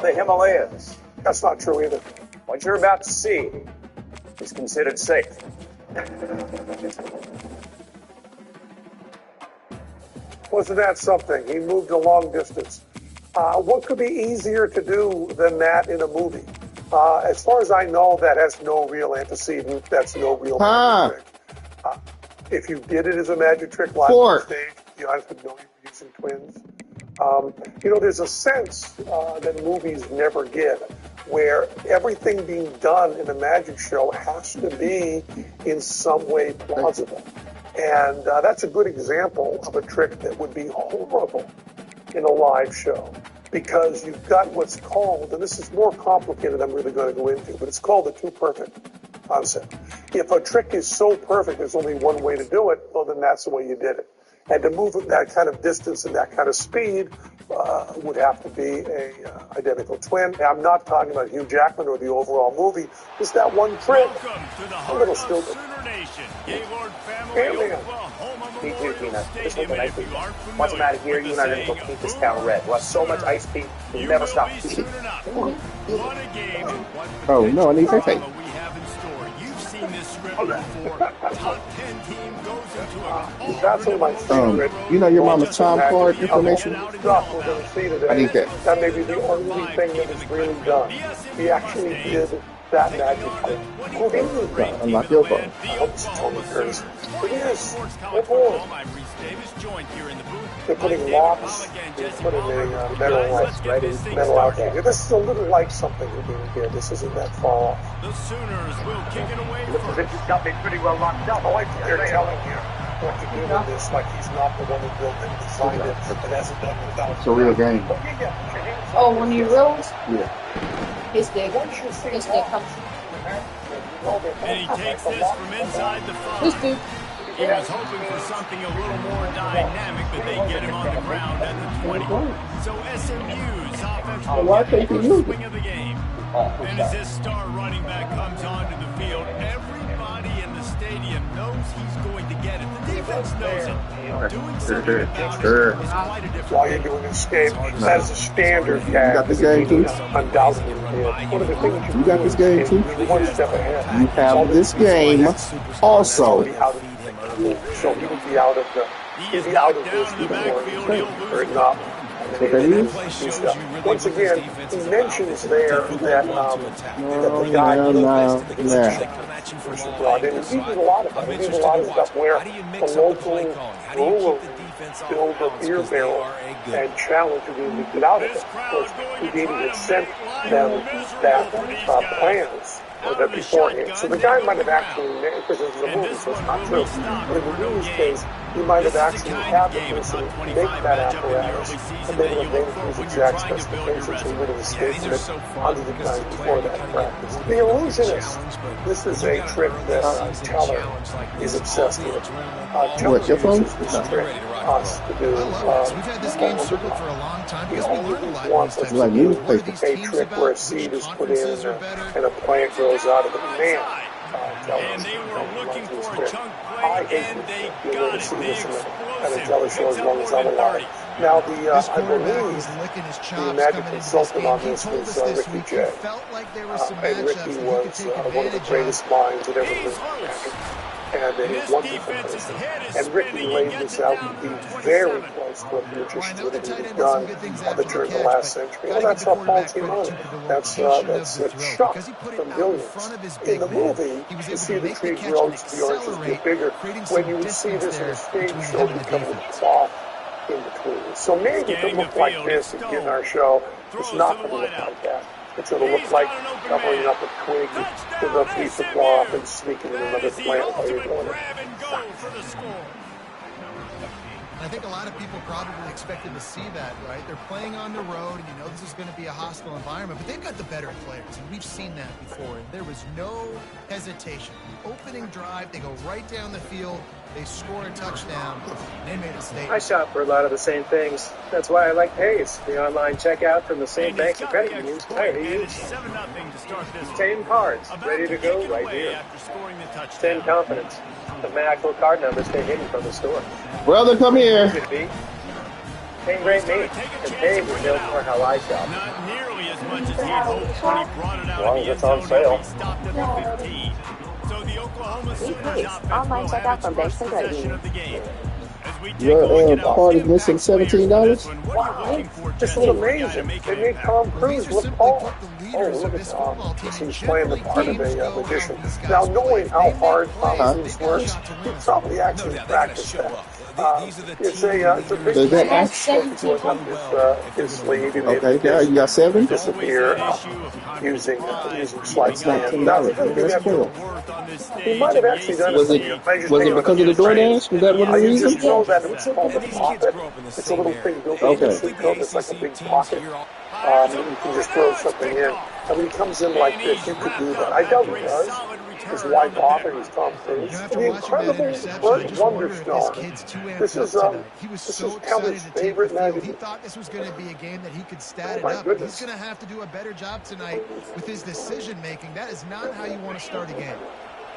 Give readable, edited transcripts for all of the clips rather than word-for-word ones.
the Himalayas. That's not true either. What you're about to see is considered safe. Wasn't that something? He moved a long distance. What could be easier to do than that in a movie? As far as I know, that has no real antecedent. That's no real magic trick. If you did it as a magic trick live on stage, you guys would know you were using twins. There's a sense that movies never get where everything being done in a magic show has to be in some way plausible. And that's a good example of a trick that would be horrible in a live show, because you've got what's called, and this is more complicated than I'm really going to go into, but it's called the too perfect concept. If a trick is so perfect, there's only one way to do it, well, then that's the way you did it. And to move at that kind of distance and that kind of speed would have to be a identical twin. I'm not talking about Hugh Jackman or the overall movie. Just that one trick. A little stupid. Me too, Tina. This one's an ice cream. Once I'm out of here, you and I are going to go paint this town red. We'll have so much ice paint, we'll never stop. Oh, no, I need to say. That's one of my favorite. Your mama's time card information? Stuff we're going to see today. I need that. That may be the only thing that was really done. He actually did that magic trick. Who did that? Unlock your phone. I hope it's Tony Curtis. It is. Oh boy. They're putting locks. They're putting a metal out there. This is a little like something we're doing here. This isn't that far off. The Sooners will kick it away. The position's got me pretty well locked up. I like that they're telling you what to do with this, like he's not the one who built it, designed it, and hasn't done it without. It's a real game. Oh, when you reels? Yeah. His dick. His dick comes. And he takes this from inside the 5. His dick. He was hoping for something a little more dynamic, but they get him on the ground at the 20. So SMU's offensive swing of the game. And as this star running back comes onto the field, everybody in the stadium knows he's going to get it. The defense knows it. Doing something about it is quite a different. While you're doing escape, that's a standard gag. You got this game too? Undoubtedly. One of the things You got this game too? One step ahead. You have this game also. So he would be out of this before or not. Once again, he mentions there that the guy brought in. He did a lot of it. He did a lot of stuff where the local rural build a beer barrel and challenge him to get out of it. Of course, Houdini had sent them that plans beforehand. So the guy might have actually, because this is a movie, so it's not true. But in the movie's case, he might have actually had the person make that apparatus, and they would have made his exact specifications and would have escaped it hundreds of times before that practice. The Illusionist. This is a trick that Teller is obsessed with. Teller uses this trick us to do. We've had this game circled for a long time because we learned a lot. Wants us to do a trick where a seed is put in and a plant grows out of it. Man, and they were looking for a chunk play, I hate and they you're going got to it. see this in a Explosive. Teller show as long as I'm alive. Now, I believe the magic consultant on this was Ricky J. And Ricky was one of the greatest minds that ever lived. And a wonderful person. And Ricky laid this out to be very close to what the magicians would have done during the last century. Well, that's how Paul came on. That's a shock from billions. In the movie, you see the tree grows, the oranges get bigger. When you see this in a stage show, it becomes a cloth in between. So maybe it could look like this in our show. It's not going to look like that. It's going to look like covering up a twig with a piece of cloth and sneaking in another plant while you're doing it. I think a lot of people probably expected to see that, right? They're playing on the road, and you know this is going to be a hostile environment, but they've got the better players, and we've seen that before. And there was no hesitation. The opening drive, they go right down the field, they score a touchdown, and they made a statement. I shop for a lot of the same things. That's why I like Pays, the online checkout from the same banks and credit unions I use. 10 cards, ready to go right here. 10 confidence. The actual card numbers stay hidden from the store. Brother, come here. Could be. 10 great meat, and Pays is known for how I shop. much as he had hoped when he brought it out of the end zone. He stopped at the 15. So the Oklahoma Sooners offense will have its first possession of the game. As we take a look at card is missing $17. Wow, this is amazing. They made Tom Cruise look tall. Oh, look at Tom. He's playing the part of a magician. Now, knowing how hard Tom Cruise works, he probably actually practiced that. It's a big Does that his sleeve. Okay, there you got 7. Disappear using slide stand. That's cool. He might have actually done Was it because of the DoorDash? Was that one of the You reasons? just know that it's called a pocket. It's a little thing built into the sleeve coat. It's like a big pocket. You can just throw something in. And when he comes in like this, you could do that. I doubt he does. His wife often is Tom Cruise. The incredible Burt Wonderstone. This is Kelly's favorite magazine. He thought this was going to be a game that he could stat it up. He's going to have to do a better job tonight with his decision making. That is not how you want to start a game.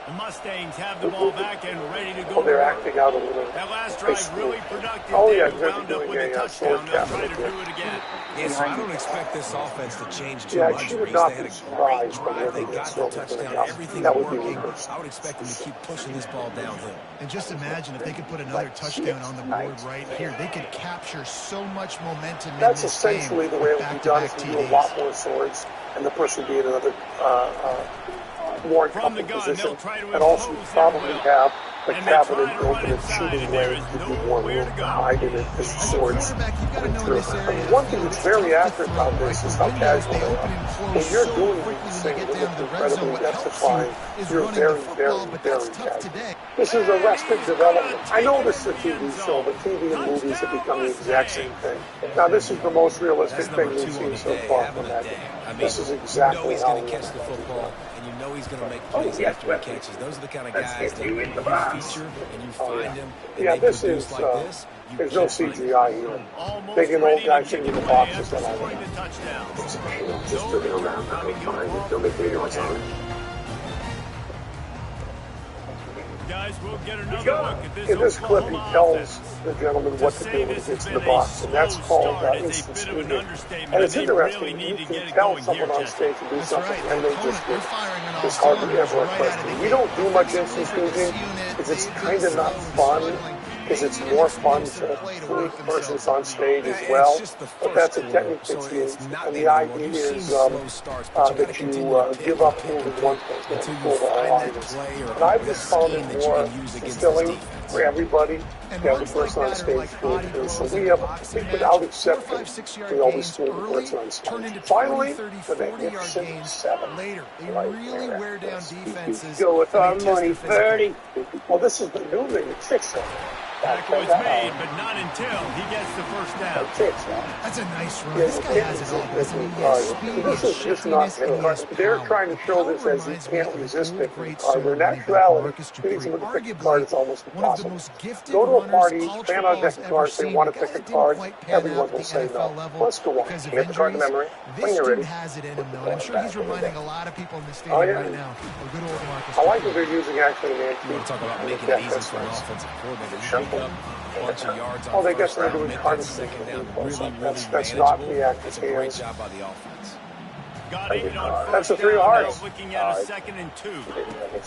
The Mustangs have the ball back and ready to go. Oh, they're acting out a little. That last drive really productive. Oh, yeah, they wound up with a touchdown. They'll try to do it again. Yeah, so I don't expect this offense to change too Yeah, much. she would Reese. not They had be a great surprised drive. They got the touchdown. Everything working. I would expect them to keep pushing this ball downhill. And just imagine if they could put another touchdown on the board right here. They could capture so much momentum in That's this essentially game the way it with would be done. back-to-back If you do a lot TDs. more swords, and the person be in another more comfortable position, and also probably have the cabinet open and shooting range to give you more room to hide in it as swords. One thing that's very accurate about this is how casual they are. When you're doing these things that look incredibly death-defying, you're very, very, very casual. This is Arrested Development. I know this is a TV show, but TV and movies have become the exact same thing. Now, this is the most realistic thing we've seen so far from that game. This is exactly how he catch the football. You know he's going to make plays after he catches. Those are the kind of guys that when you feature and you find them and they produce like this, there's no CGI here. Big and old guy sitting in the box is what I mean. Just turn it around and find it. Don't make videos on it. Guys, we'll get another look at this. In this clip, he tells the gentleman what to do when he gets in the box, and that's called instant speaking. And it's interesting, you can tell someone on stage to do something, and they just do it. It's hardly ever a question. We don't do much instant speaking because it's kind of not fun, because it's more fun to tweak persons on stage as well. But that's a technique that's used, and the idea is that you give up moving one thing and pull the whole audience. And I've just found it more fulfilling for everybody to have the person on stage do it too. So we have, without exception, we always school the person on stage. Finally, the magnificent 7. Later, they really wear down defenses. Go with our money, Birdie. Well, this is the new thing, the trick shot. Tackle is made, but not until he gets the first down. That's a nice run. This guy has it all, doesn't he? He has speed, This is just not they're trying to show this as you can't resist it. In actuality, getting someone to pick a card is almost impossible. Go to a party, fan on deck cards, they want to pick a card, everyone will say no. Let's go on. You have the card in memory. When you're ready. Has it in him, though. I'm sure he's reminding a lot of people in the stadium right now. A good old Marcus. I like that they're using actually an antique. You want to talk about making it easy for an offensive coordinator. You pick up a bunch of yards on They guess first they're down, doing make cards. that second down really That's not manageable. the active That's a great hands. job by the offense. Got it on That's first a 3 down. hearts. Now looking at a 2nd and 2.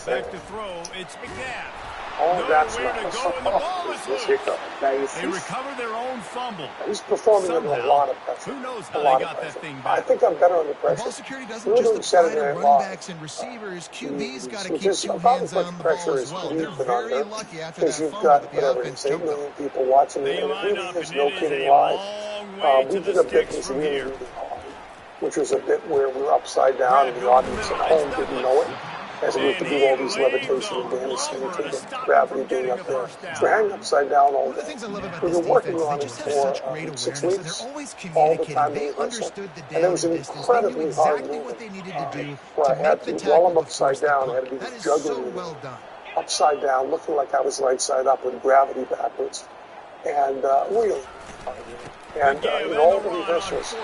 Back to throw. It's McNabb. Oh, that's Nowhere to go, and the ball is loose. They recover their own fumble. He's performing under a lot of pressure. Who knows how they got that thing I back? think I'm better under Ball pressure. security We're doesn't doing just apply to Saturday Night running Live. backs and receivers. QB's got to Which keep is 2 about hands as much on the ball pressure as as well. we've They're been very under, lucky after because that you've fumble got, that the whatever, offense 8 took. million people watching They it, and it line really up, is and no it is kidding a live. long way We to did the a bit sticks that's from really, here. really hard, which was a bit where we were upside down, and the audience at home didn't know it, as we have to do all these levitation and damage things and the gravity being up there. So we're hanging upside down all One of the day. things I love about We've this been working defense is on they it just have such for great 6 awareness, and weeks, they're always all the communicating. time They we rehearsal. understood the And it down was and an distance. They knew incredibly hard exactly movement. what they needed to do Where I to had make the to, while tackle I'm to upside force the down, I had punt. to be That is juggling so well done. upside down, looking like I was right side up with gravity backwards. And really, and in all the rehearsals,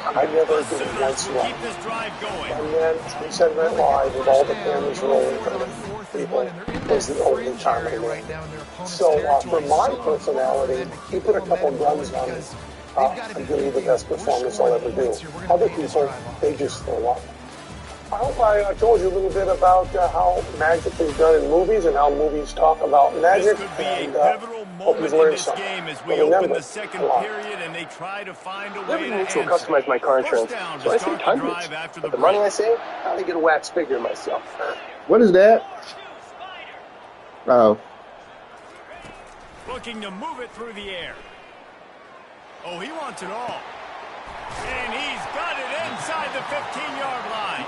I never did it once well. And then we said Night Live with all the cameras rolling, people was the only time I went. So for my personality, he put a couple guns on me. I'm giving you the best performance I'll ever do. Other people, they just throw up. I hope I told you a little bit about how magic is done in movies and how movies talk about magic. This could be a pivotal moment in this game as we open the second period and they try to find a way to answer. To customize my car insurance, so I saved hundreds. But the money I save, I get a wax figure myself. What is that? Oh. Looking to move it through the air. Oh, he wants it all. And he's got it inside the 15-yard line.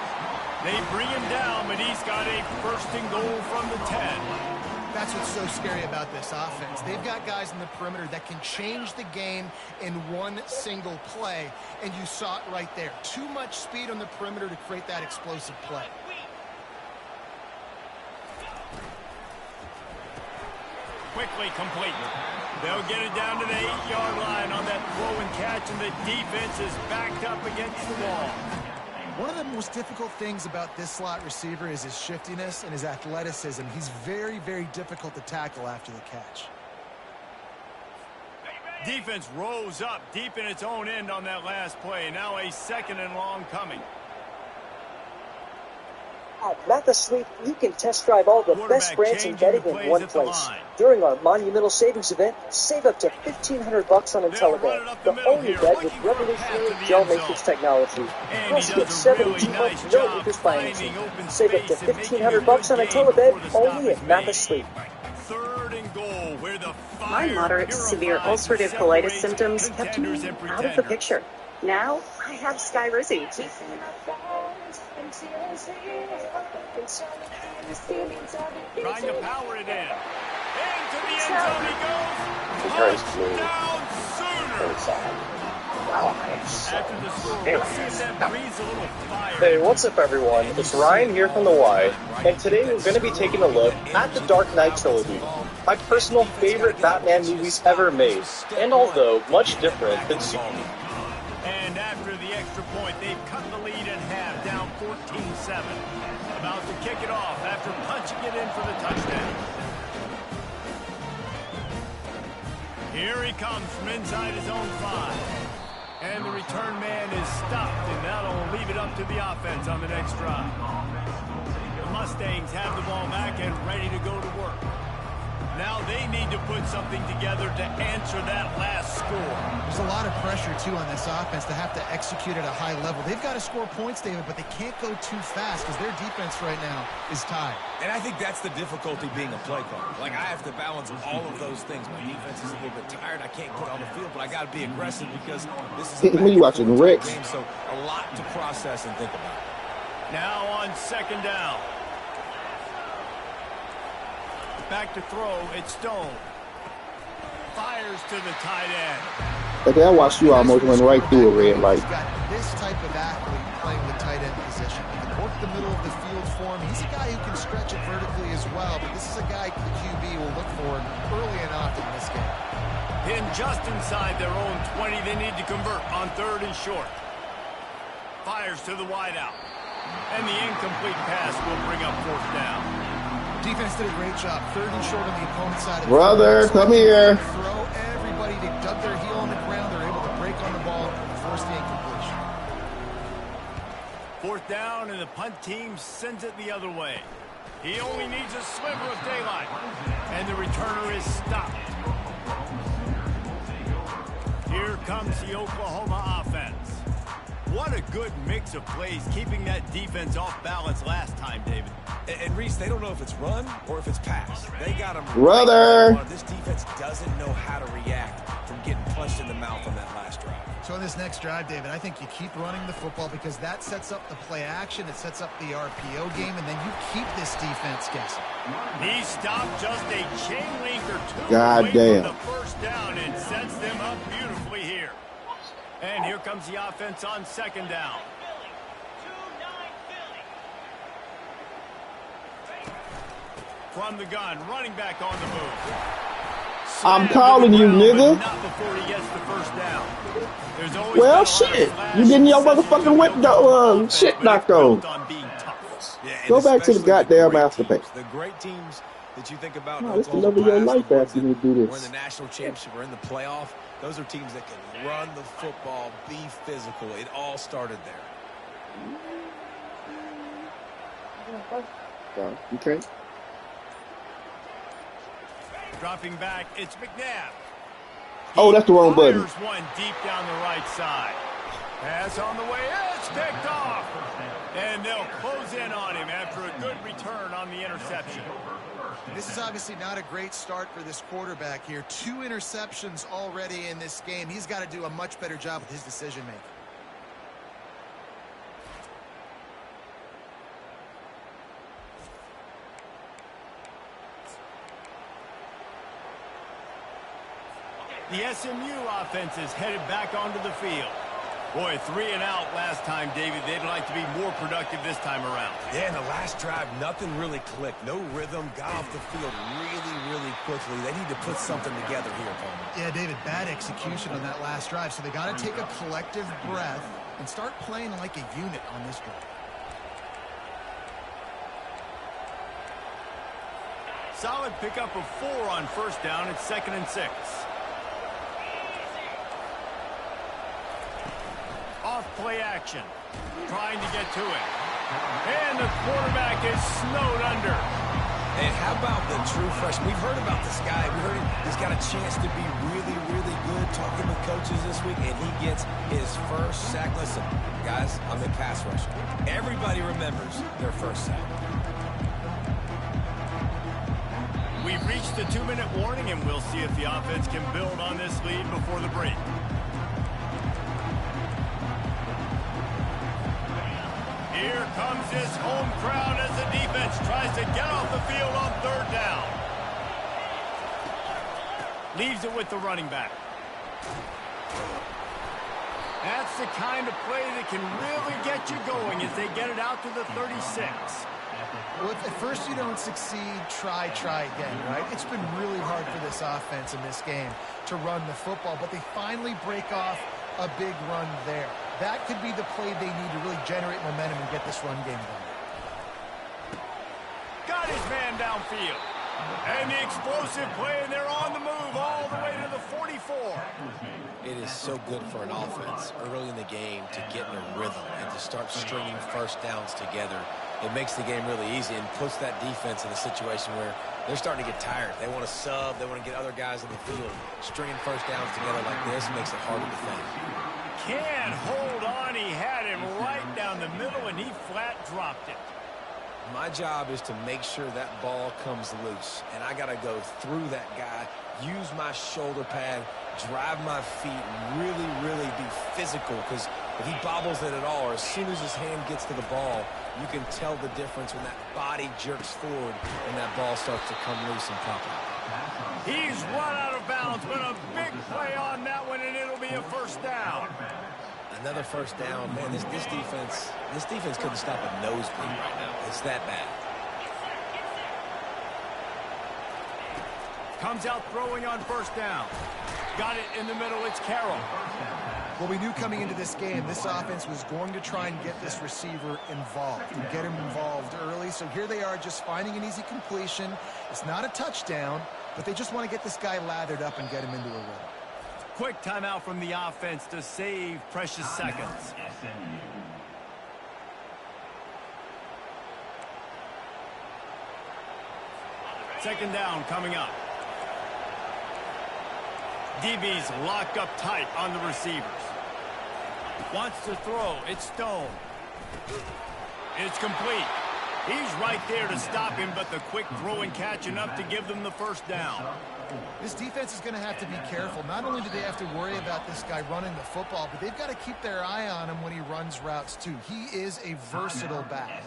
They bring him down, but he's got a first and goal from the 10. That's what's so scary about this offense. They've got guys in the perimeter that can change the game in one single play, and you saw it right there. Too much speed on the perimeter to create that explosive play. Quickly complete. They'll get it down to the 8-yard line on that throw and catch, and the defense is backed up against the wall. One of the most difficult things about this slot receiver is his shiftiness and his athleticism. He's very, very difficult to tackle after the catch. Defense rose up deep in its own end on that last play. Now a second and long coming. At Mathis Sleep, you can test drive all the best brands and bedding in one place. During our monumental savings event, save up to $1,500 on IntelliBed, the only bed with revolutionary gel matrix technology. Plus, get 72 months no interest financing. Save up to $1,500 on IntelliBed only at Mathis Sleep. Third and goal, where the my moderate to severe ulcerative colitis symptoms kept me out of the picture. Now I have Skyrizi. Trying to power it in. Into the end zone he goes. Touchdown Sooner. After the score, we'll see that breathes a little fire. Hey, what's up everyone? It's Ryan here from the Y, and today we're going to be taking a look at the Dark Knight trilogy, my personal favorite Batman movies ever made, and although much different than Superman. And after the extra point, they've cut the lead in half, down 14-7. About to kick it off after punching it in for the touchdown. Here he comes from inside his own 5. And the return man is stopped, and that'll leave it up to the offense on the next drive. The Mustangs have the ball back and ready to go to work. Now they need to put something together to answer that last score. There's a lot of pressure, too, on this offense to have to execute at a high level. They've got to score points, David, but they can't go too fast because their defense right now is tied. And I think that's the difficulty being a play caller. Like, I have to balance all of those things. My defense is a little bit tired. I can't put on the field, but I got to be aggressive because this is a you watching Rex game, so a lot to process and think about. Now on second down. Back to throw, it's Stone. Fires to the tight end. Okay, I watched you almost went right through a red light. He's got this type of athlete playing the tight end position. He can work the middle of the field for him. He's a guy who can stretch it vertically as well, but this is a guy the QB will look for early and often in this game. Pinned just inside their own 20. They need to convert on third and short. Fires to the wideout. And the incomplete pass will bring up fourth down. Defense did a great job. Third and short on the opponent's side. Of Brother, come here. Throw everybody. They dug their heel on the ground. They're able to break on the ball and force the incompletion. Fourth down, and the punt team sends it the other way. He only needs a sliver of daylight. And the returner is stopped. Here comes the Oklahoma offense. What a good mix of plays, keeping that defense off balance last time, David. And Reese, they don't know if it's run or if it's pass. They got him. Brother! Right. This defense doesn't know how to react from getting punched in the mouth on that last drive. So on this next drive, David, I think you keep running the football because that sets up the play action, it sets up the RPO game, and then you keep this defense guessing. He stopped just a chain link or two God away damn. from the first down and sets them up beautifully here. And here comes the offense on second down. From the gun, running back on the move. I'm calling you, nigga. Not before he gets the first down. There's always Well, shit. You getting your motherfucking whip shit knocked on. Go back to the goddamn afterpay. The great teams that you think about. No, this is the love of your life after you do We're in this. the national championship. We're in the playoff. Those are teams that can run the football, be physical. It all started there. Okay. Dropping back, it's McNabb. Oh, that's the wrong button. One deep down the right side. Pass on the way, it's picked off. And they'll close in on him after a good return on the interception. This is obviously not a great start for this quarterback here. 2 interceptions already in this game. He's got to do a much better job with his decision-making. The SMU offense is headed back onto the field. Boy, 3 and out last time, David. They'd like to be more productive this time around. Yeah, in the last drive, nothing really clicked. No rhythm, got off the field really quickly. They need to put something together here, Palmer. Yeah, David, bad execution on that last drive. So they got to take a collective breath and start playing like a unit on this drive. Solid pickup of 4 on first down. It's 2nd and 6. Off play action. Trying to get to it. And the quarterback is snowed under. And how about the true freshman? We've heard about this guy. We heard he's got a chance to be really good talking with coaches this week, and he gets his first sack. Listen, guys, I'm in pass rush. Everybody remembers their first sack. We've reached the 2-minute warning, and we'll see if the offense can build on this lead before the break. Here comes this home crowd as the defense tries to get off the field on 3rd down. Leaves it with the running back. That's the kind of play that can really get you going as they get it out to the 36. Well, if at first you don't succeed, try again, right? It's been really hard for this offense in this game to run the football, but they finally break off a big run there. That could be the play they need to really generate momentum and get this run game done. Got his man downfield. And the explosive play, and they're on the move all the way to the 44. It is so good for an offense early in the game to get in a rhythm and to start stringing first downs together. It makes the game really easy and puts that defense in a situation where they're starting to get tired. They want to sub. They want to get other guys in the field. Stringing first downs together like this makes it hard to defend. Can't hold on. He had him right down the middle, and he flat dropped it. My job is to make sure that ball comes loose, and I got to go through that guy, use my shoulder pad, drive my feet, really be physical, because if he bobbles it at all, or as soon as his hand gets to the ball, you can tell the difference when that body jerks forward and that ball starts to come loose and pop out. He's run out of bounds, but a big play on that one, and it'll be a first down. Another first down. Man, this defense couldn't stop a nosebleed right now. It's that bad. Comes out throwing on first down. Got it in the middle. It's Carroll. Well, we knew coming into this game, this offense was going to try and get this receiver involved and get him involved early. So here they are just finding an easy completion. It's not a touchdown, but they just want to get this guy lathered up and get him into a rhythm. Quick timeout from the offense to save precious seconds. Second down coming up. DB's locked up tight on the receivers. Wants to throw. It's Stone. It's complete. He's right there to stop him, but the quick throw and catch enough to give them the first down. This defense is going to have to be careful. Not only do they have to worry about this guy running the football, but they've got to keep their eye on him when he runs routes too. He is a versatile back.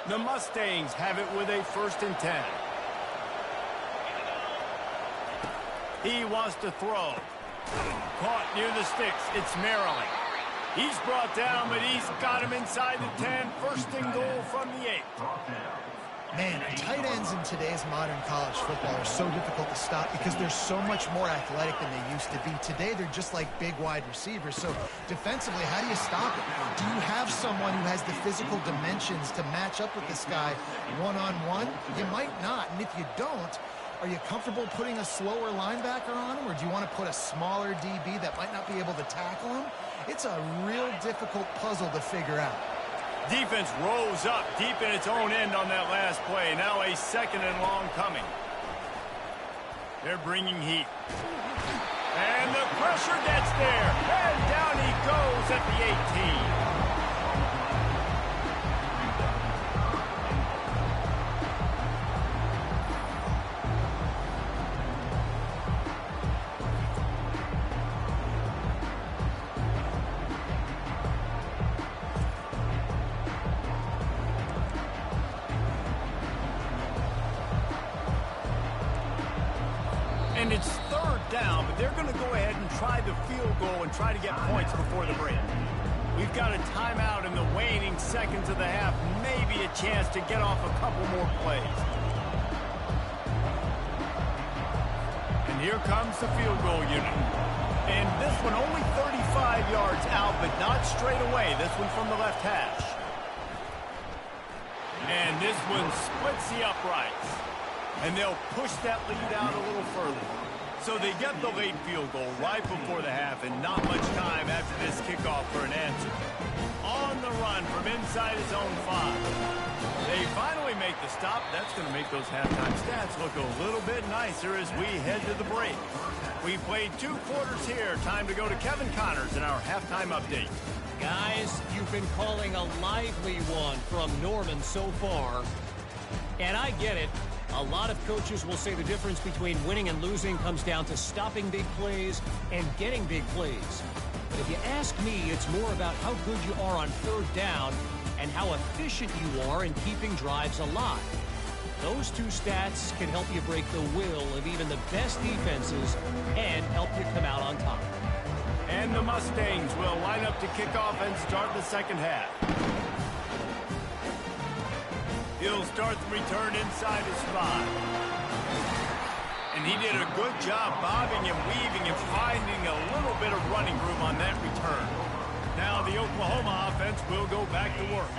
The Mustangs have it with a 1st and 10. He wants to throw. Caught near the sticks. It's Maryland. He's brought down, but he's got him inside the 10. 1st and goal from the 8. Man, tight ends in today's modern college football are so difficult to stop because they're so much more athletic than they used to be. Today, they're just like big wide receivers. So defensively, how do you stop it? Do you have someone who has the physical dimensions to match up with this guy one-on-one? You might not. And if you don't, are you comfortable putting a slower linebacker on him, or do you want to put a smaller DB that might not be able to tackle him? It's a real difficult puzzle to figure out. Defense rose up deep in its own end on that last play. Now a 2nd and long coming. They're bringing heat. And the pressure gets there. And down he goes at the 18. And it's 3rd down, but they're going to go ahead and try the field goal and try to get points before the break. We've got a timeout in the waning seconds of the half, maybe a chance to get off a couple more plays. And here comes the field goal unit. And this one only 35 yards out, but not straight away. This one from the left hash. And this one splits the uprights. And they'll push that lead out a little further. So they get the late field goal right before the half, and not much time after this kickoff for an answer. On the run from inside his own 5. They finally make the stop. That's going to make those halftime stats look a little bit nicer as we head to the break. We played 2 quarters here. Time to go to Kevin Connors in our halftime update. Guys, you've been calling a lively one from Norman so far. And I get it. A lot of coaches will say the difference between winning and losing comes down to stopping big plays and getting big plays. But if you ask me, it's more about how good you are on 3rd down and how efficient you are in keeping drives alive. Those 2 stats can help you break the will of even the best defenses and help you come out on top. And the Mustangs will line up to kick off and start the 2nd half. He'll start the return inside his 5. And he did a good job bobbing and weaving and finding a little bit of running room on that return. Now the Oklahoma offense will go back to work.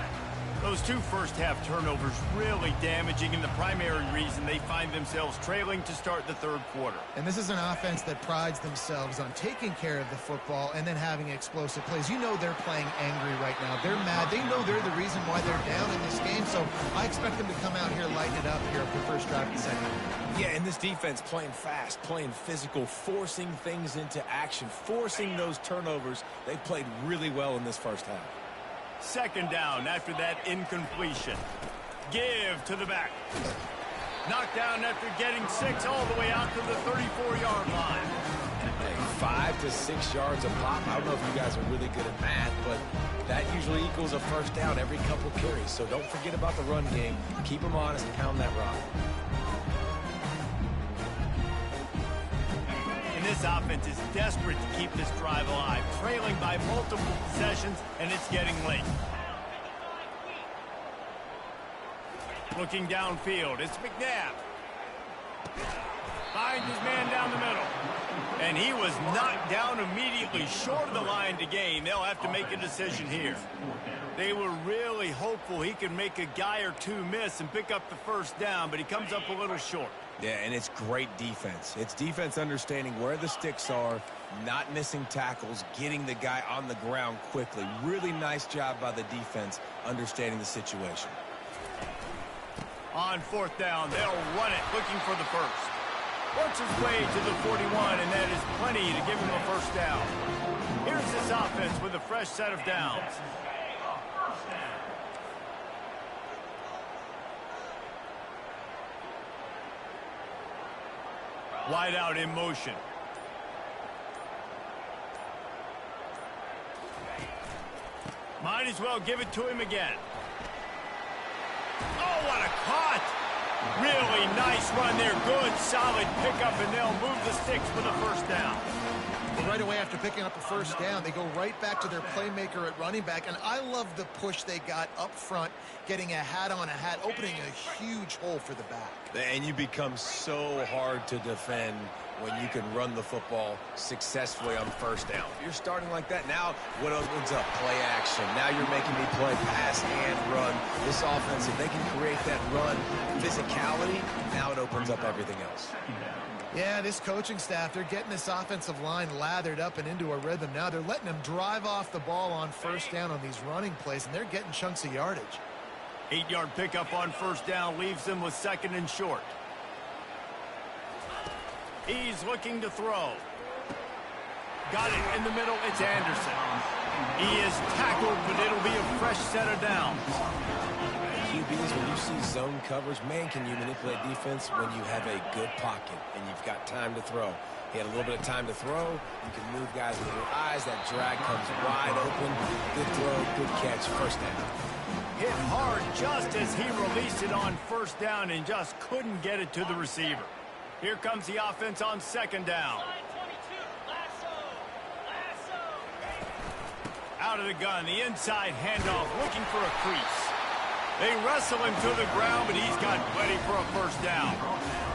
Those 2 first-half turnovers really damaging, and the primary reason they find themselves trailing to start the 3rd quarter. And this is an offense that prides themselves on taking care of the football and then having explosive plays. You know they're playing angry right now. They're mad. They know they're the reason why they're down in this game, so I expect them to come out here, lighten it up here for the first drive of the 2nd. Yeah, and this defense playing fast, playing physical, forcing things into action, forcing those turnovers. They played really well in this first half. 2nd down after that incompletion. Give to the back. Knocked down after getting 6 all the way out to the 34-yard line. Hey, 5 to 6 yards a pop. I don't know if you guys are really good at math, but that usually equals a first down every couple carries. So don't forget about the run game. Keep them honest and pound that rock. This offense is desperate to keep this drive alive, trailing by multiple possessions, and it's getting late. Looking downfield, it's McNabb. Finds his man down the middle. And he was knocked down immediately short of the line to gain. They'll have to make a decision here. They were really hopeful he could make a guy or 2 miss and pick up the first down, but he comes up a little short. Yeah, and it's great defense. It's defense understanding where the sticks are, not missing tackles, getting the guy on the ground quickly. Really nice job by the defense understanding the situation. On 4th down, they'll run it, looking for the first. Works his way to the 41, and that is plenty to give him a first down. Here's this offense with a fresh set of downs. Wide out in motion. Might as well give it to him again. Oh, what a caught! Really nice run there. Good, solid pickup, and they'll move the sticks for the first down. Well, right away after picking up a first down, they go right back to their playmaker at running back. And I love the push they got up front, getting a hat on a hat, opening a huge hole for the back. And you become so hard to defend when you can run the football successfully on first down. If you're starting like that, now what opens up? Play action. Now you're making me play pass and run. This offense, if they can create that run physicality, now it opens up everything else. Yeah, this coaching staff, they're getting this offensive line lathered up and into a rhythm now. They're letting them drive off the ball on first down on these running plays, and they're getting chunks of yardage. 8-yard pickup on first down leaves them with 2nd and short. He's looking to throw. Got it in the middle. It's Anderson. He is tackled, but it'll be a fresh set of downs. QBs, when you see zone coverage, man, can you manipulate defense when you have a good pocket and you've got time to throw. He had a little bit of time to throw. You can move guys with your eyes. That drag comes wide open. Good throw, good catch, first down. Hit hard just as he released it on first down and just couldn't get it to the receiver. Here comes the offense on 2nd down. Out of the gun, the inside handoff, looking for a crease. They wrestle him to the ground, but he's got plenty for a first down.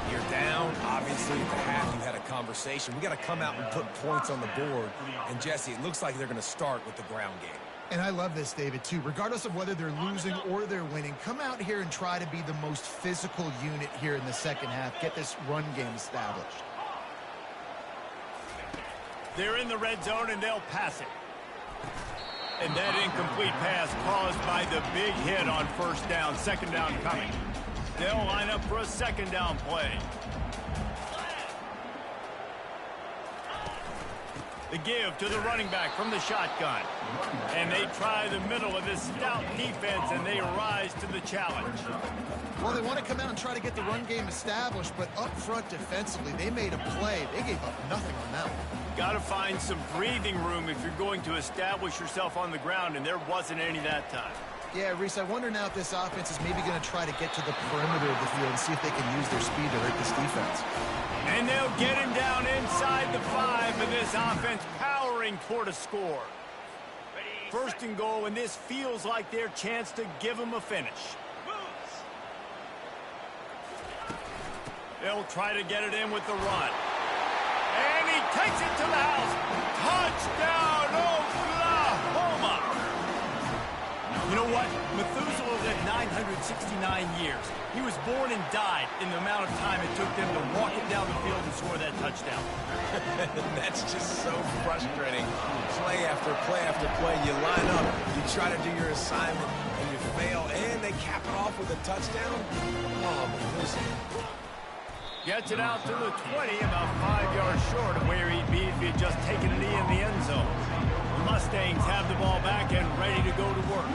You're down. Obviously, at the half, you had a conversation. We got to come out and put points on the board. And, Jesse, it looks like they're going to start with the ground game. And I love this, David, too. Regardless of whether they're losing or they're winning, come out here and try to be the most physical unit here in the second half. Get this run game established. They're in the red zone, and they'll pass it. And that incomplete pass caused by the big hit on first down. 2nd down coming. They'll line up for a 2nd down play. The give to the running back from the shotgun. And they try the middle of this stout defense, and they rise to the challenge. Well, they want to come out and try to get the run game established, but up front defensively, they made a play. They gave up nothing on that one. Got to find some breathing room if you're going to establish yourself on the ground, and there wasn't any that time. Yeah, Reese, I wonder now if this offense is maybe going to try to get to the perimeter of the field and see if they can use their speed to hurt this defense. And they'll get him down inside the 5, and this offense powering toward a score. 1st and goal, and this feels like their chance to give them a finish. They'll try to get it in with the run. And he takes it to the house. Touchdown, Oklahoma! You know what? Methuselah lived 969 years. He was born and died in the amount of time it took them to walk it down the field and score that touchdown. That's just so frustrating. Play after play after play. You line up, you try to do your assignment, and you fail, and they cap it off with a touchdown. Oh, Methuselah. Gets it out to the 20, about 5 yards short of where he'd be if he had just taken a knee in the end zone. The Mustangs have the ball back and ready to go to work.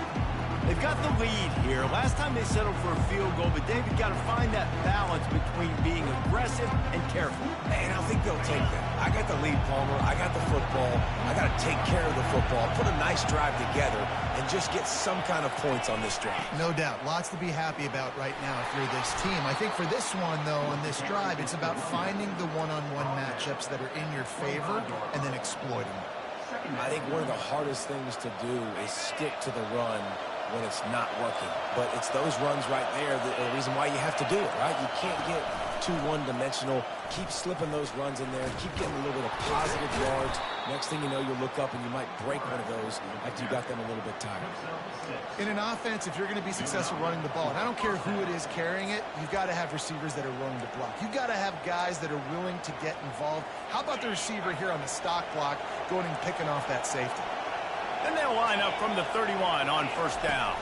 They've got the lead here. Last time they settled for a field goal, but David got to find that balance between being aggressive and careful. And I think they'll take that. I got the lead, Palmer. I got the football. I got to take care of the football, put a nice drive together, and just get some kind of points on this drive. No doubt. Lots to be happy about right now if you're this team. I think for this one, though, on this drive, it's about finding the one-on-one matchups that are in your favor and then exploiting them. I think one of the hardest things to do is stick to the run when it's not working. But it's those runs right there that are the reason why you have to do it, right? You can't get too one-dimensional. Keep slipping those runs in there. Keep getting a little bit of positive yards. Next thing you know, you'll look up and you might break one of those after you got them a little bit tired. In an offense, if you're going to be successful running the ball, and I don't care who it is carrying it, you've got to have receivers that are willing to block. You've got to have guys that are willing to get involved. How about the receiver here on the stock block going and picking off that safety? And they'll line up from the 31 on first down.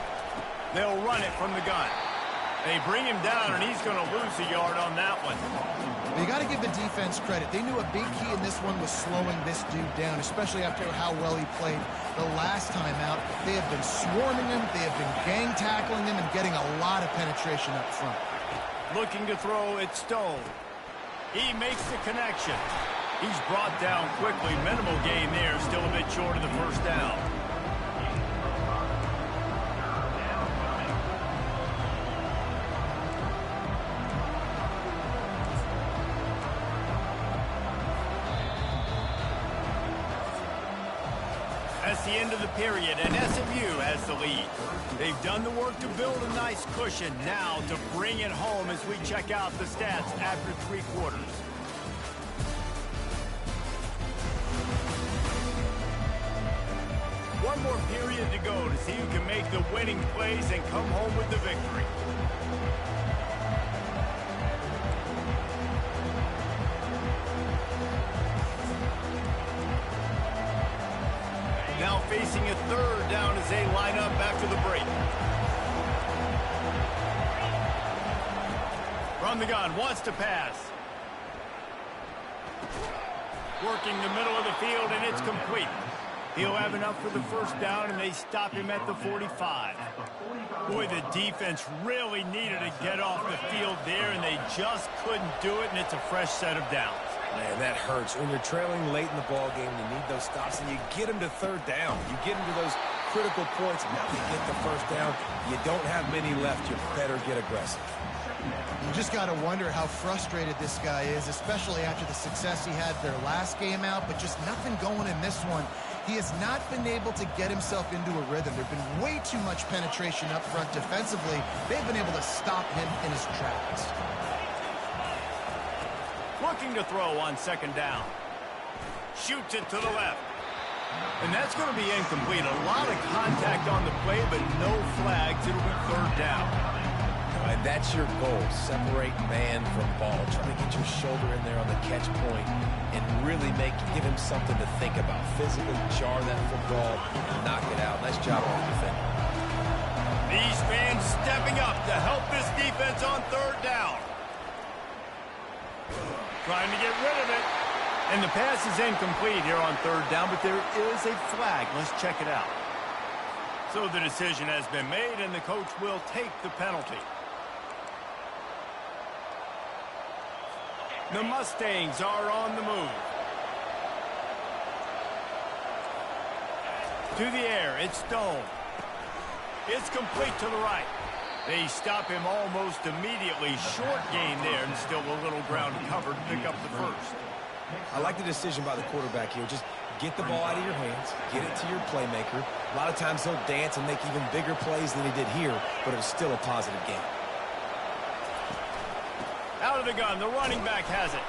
They'll run it from the gun. They bring him down, and he's going to lose a yard on that one. You got to give the defense credit. They knew a big key in this one was slowing this dude down, especially after how well he played the last time out. They have been swarming him. They have been gang tackling him and getting a lot of penetration up front. Looking to throw, it's Stone. He makes the connection. He's brought down quickly. Minimal gain there, still a bit short of the first down. past the end of the period, and SMU has the lead. They've done the work to build a nice cushion. Now to bring it home as we check out the stats after 3 quarters. One more period to go to see who can make the winning plays and come home with the victory. Now facing a 3rd down as they line up after the break. From the gun, wants to pass. Working the middle of the field, and it's complete. He'll have enough for the 1st down, and they stop him at the 45. Boy, the defense really needed to get off the field there, and they just couldn't do it, and it's a fresh set of downs. Man, that hurts. When you're trailing late in the ball game, you need those stops, and you get them to 3rd down. You get them to those critical points, and now you get the 1st down. You don't have many left. You better get aggressive. You just got to wonder how frustrated this guy is, especially after the success he had their last game out, but just nothing going in this one. He has not been able to get himself into a rhythm. There's been way too much penetration up front defensively. They've been able to stop him in his tracks. Looking to throw on 2nd down. Shoots it to the left. And that's going to be incomplete. A lot of contact on the play, but no flags. It'll be 3rd down. And that's your goal. Separate man from ball. Try to get your shoulder in there on the catch point and really give him something to think about. Physically jar that football and knock it out. Nice job on the defense. These fans stepping up to help this defense on 3rd down. Trying to get rid of it. And the pass is incomplete here on 3rd down, but there is a flag. Let's check it out. So the decision has been made, and the coach will take the penalty. The Mustangs are on the move. To the air, it's Stone. It's complete to the right. They stop him almost immediately. Short gain there, and still a little ground covered. Pick up the 1st. I like the decision by the quarterback here. Just get the ball out of your hands, get it to your playmaker. A lot of times he'll dance and make even bigger plays than he did here, but it was still a positive game. Out of the gun, the running back has it.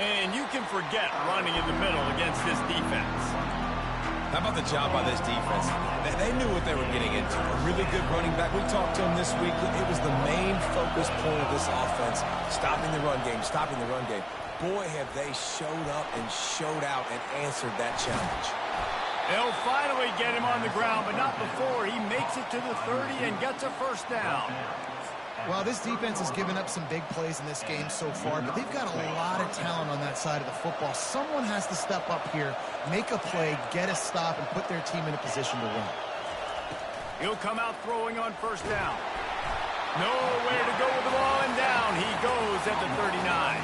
And you can forget running in the middle against this defense. How about the job by this defense? They knew what they were getting into. A really good running back. We talked to him this week. It was the main focus point of this offense, stopping the run game, stopping the run game. Boy, have they showed up and showed out and answered that challenge. They'll finally get him on the ground, but not before he makes it to the 30 and gets a 1st down. Well, this defense has given up some big plays in this game so far, but they've got a lot of talent on that side of the football. Someone has to step up here, make a play, get a stop, and put their team in a position to win. He'll come out throwing on 1st down. Nowhere to go with the ball, and down he goes at the 39.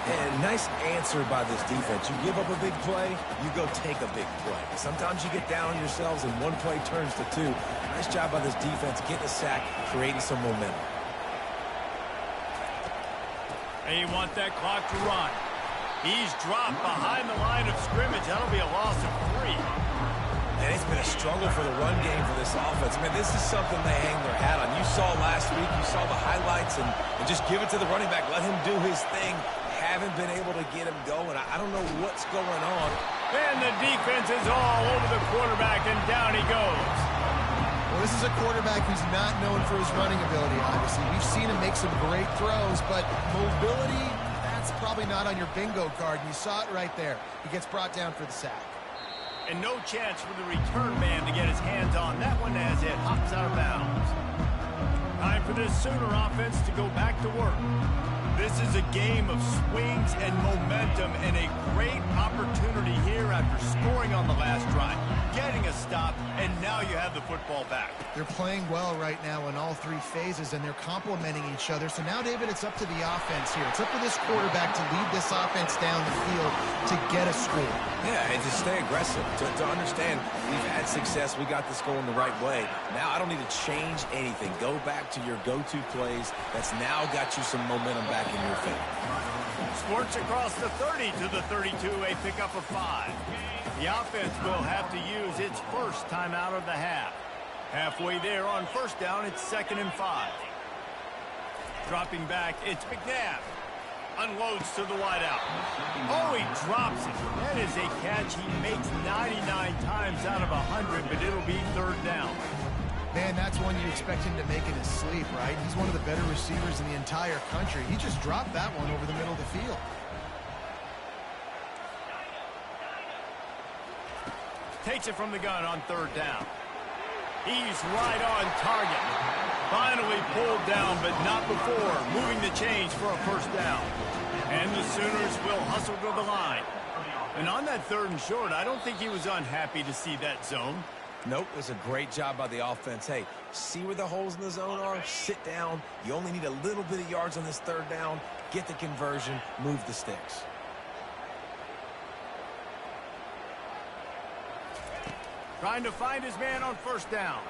And nice answer by this defense. You give up a big play, you go take a big play. Sometimes you get down on yourselves and one play turns to 2. Nice job by this defense getting a sack, creating some momentum. They want that clock to run. He's dropped behind the line of scrimmage. That'll be a loss of 3. And it's been a struggle for the run game for this offense. Man, this is something they hang their hat on. You saw last week, you saw the highlights, and just give it to the running back. Let him do his thing. Haven't been able to get him going. I don't know what's going on. And the defense is all over the quarterback, and down he goes. Well, this is a quarterback who's not known for his running ability, obviously. We've seen him make some great throws, but mobility, that's probably not on your bingo card. And you saw it right there. He gets brought down for the sack. And no chance for the return man to get his hands on that one as it hops out of bounds. Time for this Sooner offense to go back to work. This is a game of swings and momentum, and a great opportunity here after scoring on the last drive, getting a stop, and now you have the football back. They're playing well right now in all 3 phases, and they're complementing each other. So now, David, it's up to the offense here. It's up to this quarterback to lead this offense down the field to get a score. Yeah, and to stay aggressive, to understand we've had success, we got this going the right way. Now I don't need to change anything. Go back to your go-to plays. That's now got you some momentum back in your favor. Squirts across the 30 to the 32, a pickup of 5. The offense will have to use its first timeout of the half. Halfway there on first down, it's 2nd and 5. Dropping back, it's McNabb. Unloads to the wideout. Oh, he drops it. That is a catch he makes 99 times out of 100, but it'll be 3rd down. Man, that's one you expect him to make in his sleep, right? He's one of the better receivers in the entire country. He just dropped that one over the middle of the field. Takes it from the gun on 3rd down. He's right on target. Finally pulled down, but not before moving the chains for a 1st down. And the Sooners will hustle to the line. And on that 3rd and short, I don't think he was unhappy to see that zone. Nope, it's a great job by the offense. Hey, see where the holes in the zone are? Sit down. You only need a little bit of yards on this 3rd down. Get the conversion. Move the sticks. Trying to find his man on 1st down.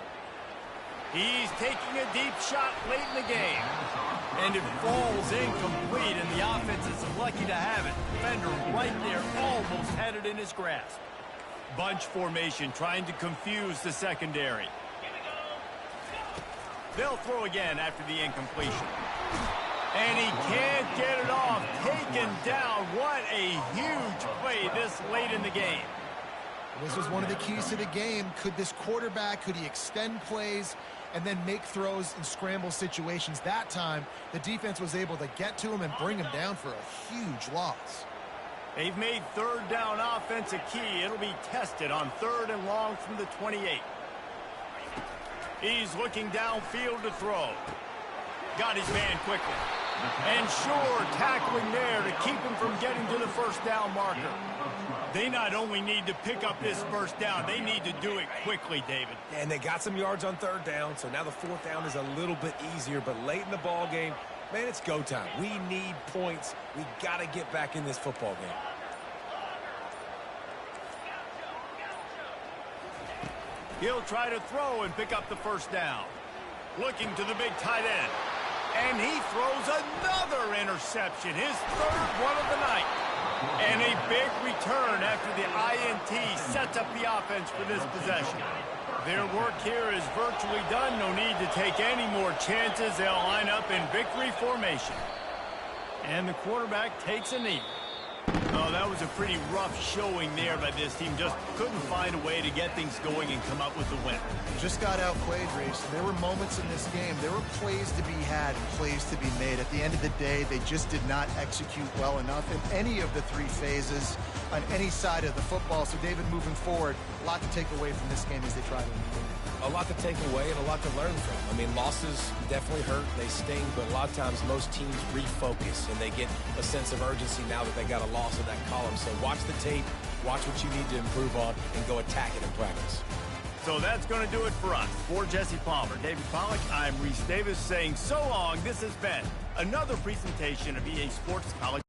He's taking a deep shot late in the game. And it falls incomplete, and the offense is lucky to have it. Defender right there almost had it in his grasp. Bunch formation trying to confuse the secondary. They'll throw again after the incompletion. And he can't get it off. Taken down. What a huge play this late in the game. This was one of the keys to the game. Could this quarterback, could he extend plays and then make throws in scramble situations? That time, the defense was able to get to him and bring him down for a huge loss. They've made 3rd down offense a key. It'll be tested on 3rd and long from the 28. He's looking downfield to throw. Got his man quickly. And sure, tackling there to keep him from getting to the 1st down marker. They not only need to pick up this 1st down, they need to do it quickly, David. And they got some yards on 3rd down, so now the 4th down is a little bit easier. But late in the ball game, man, it's go time. We need points. We got to get back in this football game. He'll try to throw and pick up the 1st down. Looking to the big tight end. And he throws another interception, his 3rd one of the night. And a big return after the INT sets up the offense for this possession. Their work here is virtually done. No need to take any more chances. They'll line up in victory formation. And the quarterback takes a knee. Oh, that was a pretty rough showing there by this team. Just couldn't find a way to get things going and come up with the win. Just got outplayed, Reese. There were moments in this game. There were plays to be had and plays to be made. At the end of the day, they just did not execute well enough in any of the 3 phases on any side of the football. So, David, moving forward, a lot to take away from this game as they try to win. A lot to take away and a lot to learn from. I mean, losses definitely hurt. They sting, but a lot of times most teams refocus and they get a sense of urgency now that they got a loss in that column. So watch the tape, watch what you need to improve on, and go attack it in practice. So that's going to do it for us. For Jesse Palmer, David Pollack, I'm Reese Davis saying so long. This has been another presentation of EA Sports College.